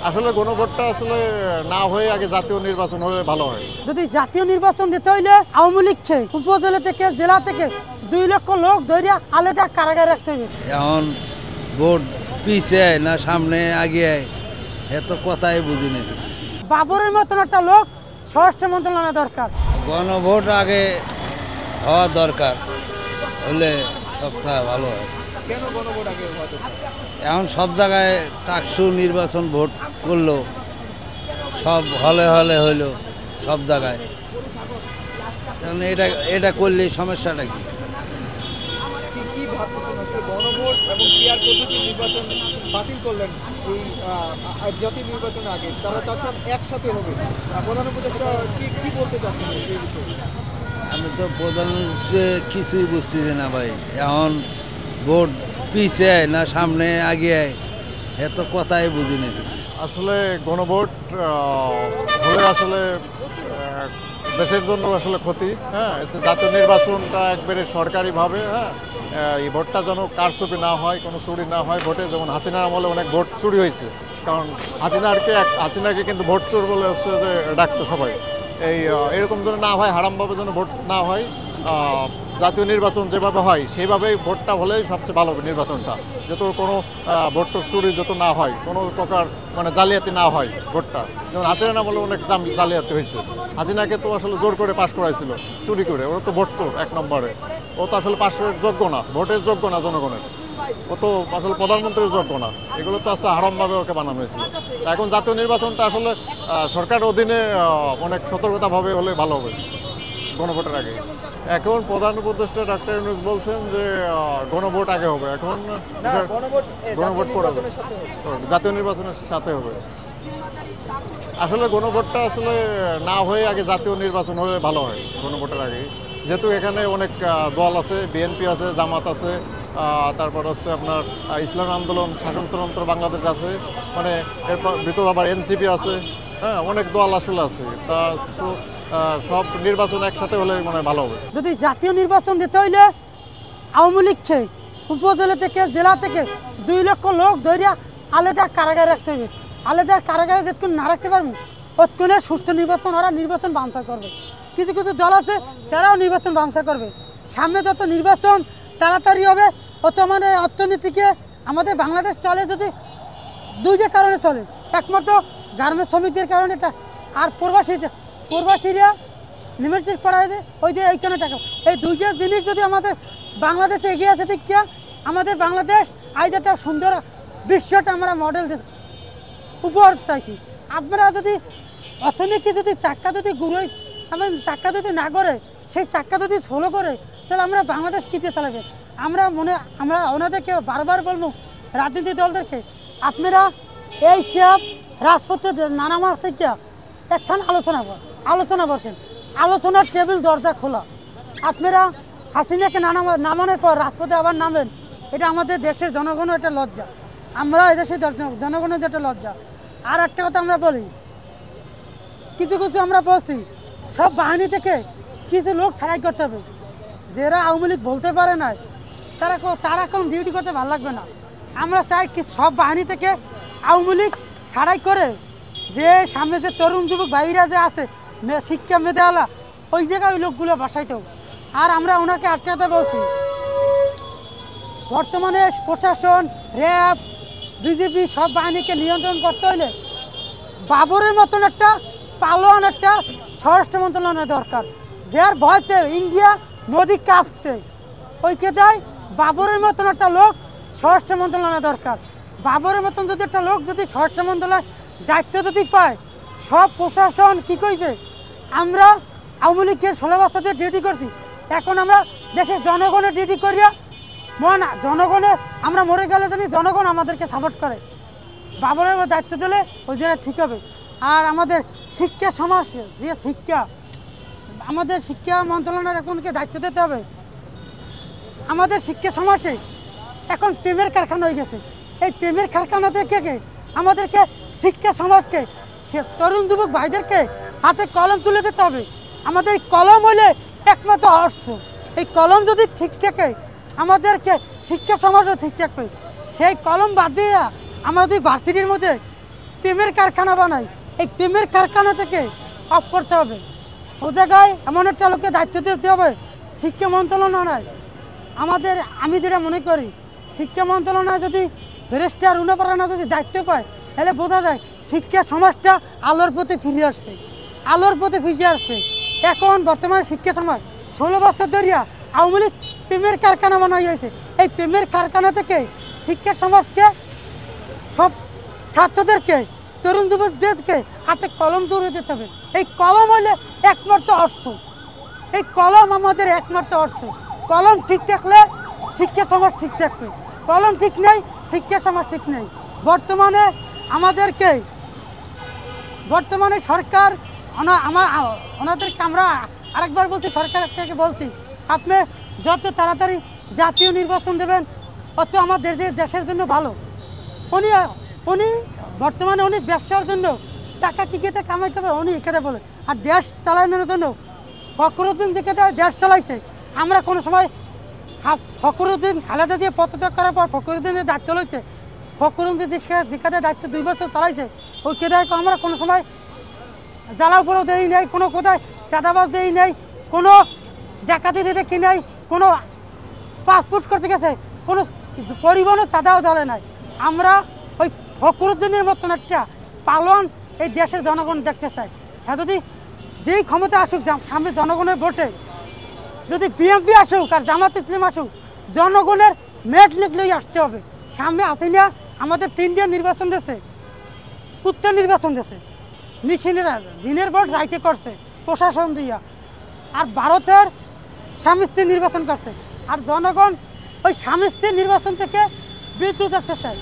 আসলে গণভোটটা আসলে না হয়ে আগে জাতীয় নির্বাচন হলে ভালো হয়। যদি জাতীয় নির্বাচন দিতে হইলে আওয়ামী লীগকে উপজেলা থেকে জেলা থেকে 2 লক্ষ লোক ধরে আলাদা কারাগারে রাখতে হবে। এখন ভোট পিছে না সামনে আগে এত কথাই বুঝি না কিছু। বাবরের মতন একটা লোক স্বরাষ্ট্র মন্ত্রণালয় দরকার। গণভোট আগে হওয়া দরকার, হলে সবচেয়ে ভালো হয়। কেন গণভোট আগে হওয়া দরকার? এখন সব জায়গায় টাকসু নির্বাচন ভোট করলো, সব হলে হলে হইলো সব জায়গায়। কারণ এটা করলে সমস্যাটা কি? কি ভাবতেছেন আসলে গণভোট এবং পিআর পদ্ধতির নির্বাচন বাতিল করলেন এই জাতীয় নির্বাচনের আগে? তারা চাচ্ছেন একসাথে হবে। প্রধান উপদেষ্টা কি বলতে চাচ্ছেন এই বিষয়ে? আমি তো প্রধান কিছুই বুঝতেছি না ভাই। এখন ভোট পিছে না সামনে আগে এত কথাই বুঝি না কিছু। আসলে গণভোট হলে আসলে দেশের জন্য আসলে ক্ষতি। হ্যাঁ, এতে জাতীয় নির্বাচনটা একবারে সরকারিভাবে, হ্যাঁ, এই ভোটটা যেন কারচুপি না হয়, কোনো চুরি না হয় ভোটে। যেমন হাসিনার আমলে অনেক ভোট চুরি হয়েছে, কারণ হাসিনাকে কিন্তু ভোট চোর বলে হচ্ছে যে ডাকতো সবাই। এরকম যেন না হয়, হারামভাবে যেন ভোট না হয়। জাতীয় নির্বাচন যেভাবে হয় সেইভাবেই ভোটটা হলেই সবচেয়ে ভালো হবে নির্বাচনটা, যত কোনো ভোট চুরি যত না হয়, কোনো প্রকার মানে জালিয়াতি না হয় ভোটটা। যেমন হাসিনা আমলে অনেক জালিয়াতি হয়েছে। হাসিনাকে তো আসলে জোর করে পাশ করাইছিল চুরি করে। ওরা তো ভোট চোর এক নম্বরে। ও তো আসলে পাশের যোগ্য না, ভোটের যোগ্য না জনগণের। ও তো আসলে প্রধানমন্ত্রীর যোগ্য না। এগুলো তো আসলে হারামভাবে ওকে বানানো হয়েছিল। এখন জাতীয় নির্বাচনটা আসলে সরকারের অধীনে অনেক সতর্কতাভাবে হলে ভালো হবে গণভোটের আগে। এখন প্রধান উপদেষ্টা ডক্টর ইউনূস বলছেন যে গণভোট আগে হবে। এখন গণভোট পরে হবে, জাতীয় নির্বাচনের সাথে হবে। আসলে গণভোটটা আসলে না হয়ে আগে জাতীয় নির্বাচন হলে ভালো হয় গণভোটের আগে। যেহেতু এখানে অনেক দল আছে, বিএনপি আছে, জামাত আছে, তারপর হচ্ছে আপনার ইসলামী আন্দোলন, শাসনতন্ত্র বাংলাদেশ আছে, মানে এরপর ভিতর আবার এনসিপি আছে। হ্যাঁ, অনেক দল আসলে আছে। সব নির্বাচন একসাথে হলে মনে হয় ভালো হবে। যদি জাতীয় নির্বাচন দিতে হইলে আওয়ামী লীগকে উপজেলা থেকে জেলা থেকে 2 লক্ষ লোক ধরে আলাদা কারাগারে রাখতে হবে। আলাদা কারাগারে যতক্ষণ না রাখতে পারবো ততক্ষণে সুষ্ঠু নির্বাচন ওরা নির্বাচন বাঞ্ছা করবে। কিছু কিছু দল আছে তারাও নির্বাচন বাঞ্ছা করবে। সামনে যত নির্বাচন তাড়াতাড়ি হবে অত মানে অর্থনীতিকে আমাদের বাংলাদেশ চলে যদি 2টা কারণে চলে। একমাত্র গার্মেন্টস শ্রমিকদের কারণে এটা, আর প্রবাসীরা লিমিটেড পড়ায় দেয় ওই যে এইখানে টাকা। এই 2টা জিনিস যদি আমাদের বাংলাদেশে এগিয়ে আছে দেখিয়া আমাদের বাংলাদেশ আইদাটা সুন্দর বিশ্বটা আমরা মডেল উপহার চাইছি। আপনারা যদি অর্থনীতি যদি চাক্কা যদি ঘুরোই চাক্কা যদি না করে, সেই চাক্কা যদি সোলো করে, তাহলে আমরা বাংলাদেশ কীতে চালাবে? আমরা ওনাদেরকে বারবার বলবো রাজনীতি দলদেরকে, আপনারা এই সব রাজপথে নানামার থেকে একখান আলোচনা বসেন, আলোচনার টেবিল দরজা খোলা। আপনারা হাসিনাকে নামানোর পর রাজপথে আবার নামেন, এটা আমাদের দেশের জনগণের একটা লজ্জা। আমরা এদেশের জনগণের একটা লজ্জা। আর একটা কথা আমরা বলি, কিছু আমরা বলছি সব বাহিনী থেকে কিছু লোক ছাড়াই করতে হবে। যারা আওয়ামী লীগ বলতে পারে না তারা কোনো ডিউটি করতে ভালো লাগবে না। আমরা চাই কি সব বাহিনী থেকে আওয়ামী লীগ ছাড়াই করে যে সামনে যে তরুণ যুবক ভাইরা যে আছে শিক্ষা মেধাওয়ালা, ওই জায়গায় ওই লোকগুলো বাসাইতেও। আর আমরা ওনাকে আটকাতে বলছি, বর্তমানে প্রশাসন, র্যাব, বিজেপি সব বাহিনীকে নিয়ন্ত্রণ করতে হইলে বাবরের মতন একটা পালোয়ান একটা স্বরাষ্ট্র মন্ত্রণালয় দরকার, যার ভয়তে ইন্ডিয়া নদী কাঁপছে। ওইকে দেয় বাবরের মতন একটা লোক স্বরাষ্ট্র মন্ত্রণালয় দরকার। বাবরের মতন যদি একটা লোক যদি স্বরাষ্ট্র মন্ত্রণালয় দায়িত্ব যদি পায়, সব প্রশাসন কী করবে? আমরা আওয়ামী লীগের 16 বছর ধরে ডিউটি করছি, এখন আমরা দেশের জনগণের ডিউটি করিয়া জনগণের আমরা মরে গেলে জানি জনগণ আমাদেরকে সাপোর্ট করে। বাবরের দায়িত্ব দিলে ওই জায়গায় ঠিক হবে। আর আমাদের শিক্ষা সমাজ যে শিক্ষা, আমাদের শিক্ষা মন্ত্রণালয়ের একজনকে দায়িত্ব দিতে হবে। আমাদের শিক্ষা সমাজে এখন প্রেমের কারখানা হয়ে গেছে। এই প্রেমের কারখানা থেকে আমাদেরকে শিক্ষা সমাজকে তরুণ যুবক ভাইদেরকে হাতে কলম তুলে দিতে হবে। আমাদের কলম হইলে একমাত্র অস্ত্র। এই কলম যদি ঠিক থাকে আমাদেরকে শিক্ষা সমাজও ঠিক থাকবে। সেই কলম বাদ দিয়ে আমরা যদি ভার্সিটির মধ্যে প্রেমের কারখানা বানায়, এই প্রেমের কারখানা থেকে অফ করতে হবে। ও জায়গায় এমন একটা লোককে দায়িত্ব দিতে হবে শিক্ষা মন্ত্রণালয়। আমাদের আমি যেটা মনে করি, শিক্ষা মন্ত্রণালয় যদি ব্যারিস্টার রুনাপাড়া যদি দায়িত্ব পায়, তাহলে বোঝা যায় শিক্ষা সমাজটা আলোর পথে ফিরে আসবে, আলোর পথে ফিরে আসবে। এখন বর্তমানে শিক্ষা সমাজ 16 বছর ধরিয়া আওয়ামী লীগ প্রেমের কারখানা বানাইছে। এই প্রেমের কারখানা থেকে শিক্ষা সমাজকে, সব ছাত্রদেরকে, তরুণ যুবকদেরকে হাতে কলম ধরে দিতে হবে। এই কলম হলে একমাত্র অর্থ, এই কলম আমাদের একমাত্র অর্থ। কলম ঠিক থাকলে শিক্ষা সমাজ ঠিক থাকবে, কলম ঠিক নেই শিক্ষা সমাজ ঠিক নেই। বর্তমানে আমাদেরকে, বর্তমানে সরকার ওনাদেরকে আমরা আরেকবার বলছি, সরকার থেকে বলছি, আপনি যত তাড়াতাড়ি জাতীয় নির্বাচন দেবেন তত আমাদের দেশের জন্য ভালো। উনি বর্তমানে উনি ব্যবসার জন্য টাকা কি খেতে কামাই করবে উনি এখানে বলে, আর দেশ চালানোর জন্য ফখরুদ্দিন দিকে দেশ চালাইছে। আমরা কোনো সময় ফখরুদ্দিন খালেদা দিয়ে পদত্যাগ করার পর ফখরুদ্দিনের দায়িত্ব লইছে, ফখরুদ্দিন দিকে দায়িত্ব 2 বছর চালাইছে। ওই কেদায় আমরা কোনো সময় জ্বালা উপরেও দেই নেই, কোনো কোথায় চাঁদাবাজ দেই নেই, কোনো ডাকাতি দিয়ে দেখি নাই, কোনো পাসপোর্ট করতে গেছে কোনো পরিবহনও চাঁদাও ধরে নাই। আমরা ওই ফখরুদ্দিনের মতন একটা পালন এই দেশের জনগণ দেখতে চাই। হ্যাঁ, যদি যেই ক্ষমতা আসুক সামনে জনগণের ভোটে, যদি বিএনপি আসুক আর জামাত ইসলাম আসুক, জনগণের মেট লিখলেই আসতে হবে। সামনে আসি না, আমাদের 3টা নির্বাচন দিয়েছে, উত্তর নির্বাচন দিয়েছে, মিছিলেরা দিনের ভোট রাইতে করছে প্রশাসন দিয়া, আর ভারতের স্বামী স্ত্রী নির্বাচন করছে। আর জনগণ ওই স্বামী স্ত্রী নির্বাচন থেকে বিদ্যুৎ দেখতে চায়।